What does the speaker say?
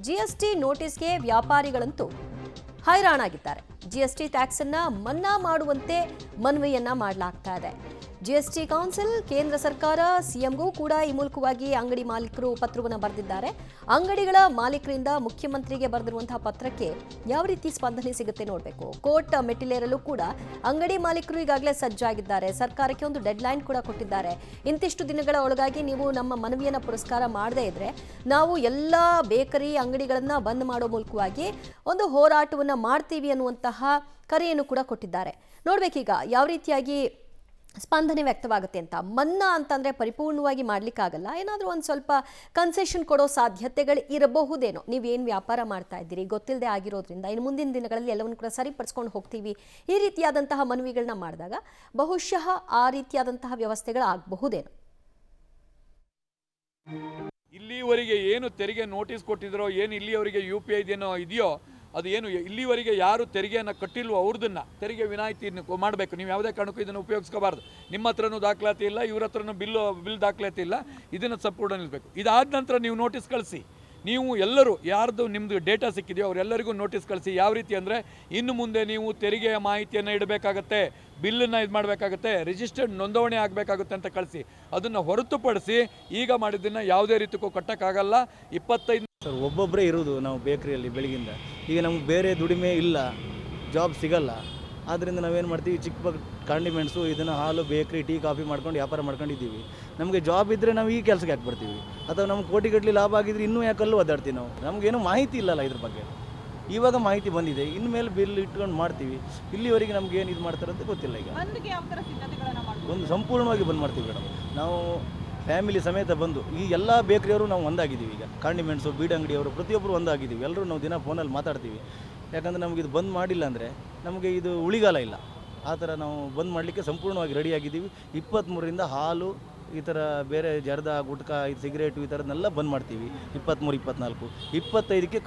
GST ನೋಟಿಸ್ಗೆ ವ್ಯಾಪಾರಿಗಳಂತೂ ಹೈರಾಣಾಗಿದ್ದಾರೆ. GST tax ಅನ್ನ ಮನ್ನಾ ಮಾಡುವಂತೆ ಮನವಿಯನ್ನ ಮಾಡಲಾಗ್ತಾ ಇದೆ. ಜಿಎಸ್ಟಿ ಕೌನ್ಸಿಲ್, ಕೇಂದ್ರ ಸರ್ಕಾರ, ಸಿಎಂಗೂ ಕೂಡ ಈ ಮೂಲಕವಾಗಿ ಅಂಗಡಿ ಮಾಲೀಕರು ಪತ್ರವನ್ನು ಬರೆದಿದ್ದಾರೆ. ಅಂಗಡಿಗಳ ಮಾಲೀಕರಿಂದ ಮುಖ್ಯಮಂತ್ರಿಗೆ ಬರೆದಿರುವಂತಹ ಪತ್ರಕ್ಕೆ ಯಾವ ರೀತಿ ಸ್ಪಂದನೆ ಸಿಗುತ್ತೆ ನೋಡಬೇಕು. ಕೋರ್ಟ್ ಮೆಟ್ಟಿಲೇರಲು ಕೂಡ ಅಂಗಡಿ ಮಾಲೀಕರು ಈಗಾಗಲೇ ಸಜ್ಜಾಗಿದ್ದಾರೆ. ಸರ್ಕಾರಕ್ಕೆ ಒಂದು ಡೆಡ್ಲೈನ್ ಕೂಡ ಕೊಟ್ಟಿದ್ದಾರೆ. ಇಂತಿಷ್ಟು ದಿನಗಳ ಒಳಗಾಗಿ ನೀವು ನಮ್ಮ ಮನವಿಯನ್ನು ಪುರಸ್ಕಾರ ಮಾಡದೇ ಇದ್ರೆ ನಾವು ಎಲ್ಲ ಬೇಕರಿ ಅಂಗಡಿಗಳನ್ನು ಬಂದ್ ಮಾಡೋ ಮೂಲಕವಾಗಿ ಒಂದು ಹೋರಾಟವನ್ನು ಮಾಡ್ತೀವಿ ಅನ್ನುವಂತಹ ಕರೆಯನ್ನು ಕೂಡ ಕೊಟ್ಟಿದ್ದಾರೆ. ನೋಡ್ಬೇಕೀಗ ಯಾವ ರೀತಿಯಾಗಿ ಸ್ಪಂದನೆ ವ್ಯಕ್ತವಾಗುತ್ತೆ ಅಂತ. ಮನ್ನಾ ಅಂತಂದರೆ ಪರಿಪೂರ್ಣವಾಗಿ ಮಾಡಲಿಕ್ಕಾಗಲ್ಲ, ಏನಾದರೂ ಒಂದು ಸ್ವಲ್ಪ ಕನ್ಸೆಷನ್ ಕೊಡೋ ಸಾಧ್ಯತೆಗಳು ಇರಬಹುದೇನೋ. ನೀವೇನು ವ್ಯಾಪಾರ ಮಾಡ್ತಾ ಇದ್ದೀರಿ ಗೊತ್ತಿಲ್ಲದೆ ಆಗಿರೋದ್ರಿಂದ ಇನ್ನು ಮುಂದಿನ ದಿನಗಳಲ್ಲಿ ಎಲ್ಲವನ್ನು ಕೂಡ ಸರಿಪಡಿಸ್ಕೊಂಡು ಹೋಗ್ತೀವಿ, ಈ ರೀತಿಯಾದಂತಹ ಮನವಿಗಳನ್ನ ಮಾಡಿದಾಗ ಬಹುಶಃ ಆ ರೀತಿಯಾದಂತಹ ವ್ಯವಸ್ಥೆಗಳು ಆಗಬಹುದೇನೋ. ಇಲ್ಲಿವರೆಗೆ ಏನು ತೆರಿಗೆ ನೋಟಿಸ್ ಕೊಟ್ಟಿದ್ರೋ, ಏನು ಇಲ್ಲಿಯವರೆಗೆ UPI ಇದೇನೋ ಇದೆಯೋ, ಅದು ಏನು ಇಲ್ಲಿವರೆಗೆ ಯಾರು ತೆರಿಗೆಯನ್ನು ಕಟ್ಟಿಲ್ವೋ ಅವ್ರದನ್ನು ತೆರಿಗೆ ವಿನಾಯಿತಿ ಮಾಡಬೇಕು. ನೀವು ಯಾವುದೇ ಕಾರಣಕ್ಕೂ ಇದನ್ನು ಉಪಯೋಗಿಸ್ಕೋಬಾರ್ದು. ನಿಮ್ಮ ಹತ್ರನೂ ದಾಖಲಾತಿ ಇಲ್ಲ, ಇವ್ರ ಹತ್ರನೂ ಬಿಲ್ ದಾಖಲಾತಿ ಇಲ್ಲ, ಇದನ್ನು ಸಂಪೂರ್ಣ ನಿಲ್ಲಿಸಬೇಕು. ಇದಾದ ನಂತರ ನೀವು ನೋಟಿಸ್ ಕಳಿಸಿ. ನೀವು ಎಲ್ಲರೂ ಯಾರ್ದು ನಿಮ್ಮದು ಡೇಟಾ ಸಿಕ್ಕಿದೆಯೋ ಅವರೆಲ್ಲರಿಗೂ ನೋಟಿಸ್ ಕಳಿಸಿ. ಯಾವ ರೀತಿ ಅಂದರೆ ಇನ್ನು ಮುಂದೆ ನೀವು ತೆರಿಗೆಯ ಮಾಹಿತಿಯನ್ನು ಇಡಬೇಕಾಗತ್ತೆ, ಬಿಲ್ಲನ್ನು ಇದು ಮಾಡಬೇಕಾಗತ್ತೆ, ರಿಜಿಸ್ಟರ್ಡ್ ನೋಂದಣಿ ಆಗಬೇಕಾಗುತ್ತೆ ಅಂತ ಕಳಿಸಿ. ಅದನ್ನು ಹೊರತುಪಡಿಸಿ ಈಗ ಮಾಡಿದ್ದನ್ನು ಯಾವುದೇ ರೀತಿಗೂ ಕಟ್ಟೋಕ್ಕಾಗಲ್ಲ. 25 ಸರ್ ಒಬ್ಬೊಬ್ಬರೇ ಇರೋದು ನಾವು ಬೇಕ್ರಿಯಲ್ಲಿ ಬೆಳಗಿಂದ. ಈಗ ನಮ್ಗೆ ಬೇರೆ ದುಡಿಮೆ ಇಲ್ಲ, ಜಾಬ್ ಸಿಗಲ್ಲ. ಆದ್ದರಿಂದ ನಾವೇನು ಮಾಡ್ತೀವಿ, ಚಿಕ್ಕ ಕಾಂಡಿಮೆಂಟ್ಸು ಇದನ್ನು ಹಾಲು, ಬೇಕ್ರಿ, ಟೀ, ಕಾಫಿ ಮಾಡ್ಕೊಂಡು ವ್ಯಾಪಾರ ಮಾಡ್ಕೊಂಡಿದ್ದೀವಿ. ನಮಗೆ ಜಾಬ್ ಇದ್ದರೆ ನಾವು ಈ ಕೆಲಸಕ್ಕೆ ಯಾಕೆ ಬರ್ತೀವಿ? ಅಥವಾ ನಮ್ಗೆ ಕೋಟಿಗಟ್ಟಲೆ ಲಾಭ ಆಗಿದ್ರೆ ಇನ್ನೂ ಯಾಕಲ್ಲೂ ಒದ್ದಾಡ್ತೀವಿ ನಾವು. ನಮಗೇನು ಮಾಹಿತಿ ಇಲ್ಲಲ್ಲ ಇದ್ರ ಬಗ್ಗೆ. ಇವಾಗ ಮಾಹಿತಿ ಬಂದಿದೆ, ಇನ್ಮೇಲೆ ಬಿಲ್ ಇಟ್ಕೊಂಡು ಮಾಡ್ತೀವಿ. ಇಲ್ಲಿವರೆಗೆ ನಮ್ಗೆ ಏನು ಇದು ಮಾಡ್ತಾರಂತ ಗೊತ್ತಿಲ್ಲ. ಈಗ ಒಂದು ಸಂಪೂರ್ಣವಾಗಿ ಬಂದ್ ಮಾಡ್ತೀವಿ ಮೇಡಮ್. ನಾವು ಫ್ಯಾಮಿಲಿ ಸಮೇತ ಬಂದು ಈ ಎಲ್ಲ ಬೇಕ್ರಿಯವರು ನಾವು ಒಂದಾಗಿದ್ದೀವಿ. ಈಗ ಕಾಂಡಿಮೆಂಟ್ಸು, ಬೀಡಂಗಡಿಯವರು ಪ್ರತಿಯೊಬ್ಬರು ಒಂದಾಗಿದ್ದೀವಿ. ಎಲ್ಲರೂ ನಾವು ದಿನ ಫೋನಲ್ಲಿ ಮಾತಾಡ್ತೀವಿ. ಯಾಕಂದರೆ ನಮಗೆ ಇದು ಬಂದ್ ಮಾಡಿಲ್ಲ ಅಂದರೆ ನಮಗೆ ಇದು ಉಳಿಗಾಲ ಇಲ್ಲ. ಆ ಥರ ನಾವು ಬಂದ್ ಮಾಡಲಿಕ್ಕೆ ಸಂಪೂರ್ಣವಾಗಿ ರೆಡಿಯಾಗಿದ್ದೀವಿ. 23ರಿಂದ ಹಾಲು, ಈ ಥರ ಬೇರೆ ಜರ್ದ, ಗುಟ್ಕಾ, ಸಿಗರೇಟು ಈ ಥರದನ್ನೆಲ್ಲ ಬಂದ್ ಮಾಡ್ತೀವಿ. 23, 24, 25ಕ್ಕೆ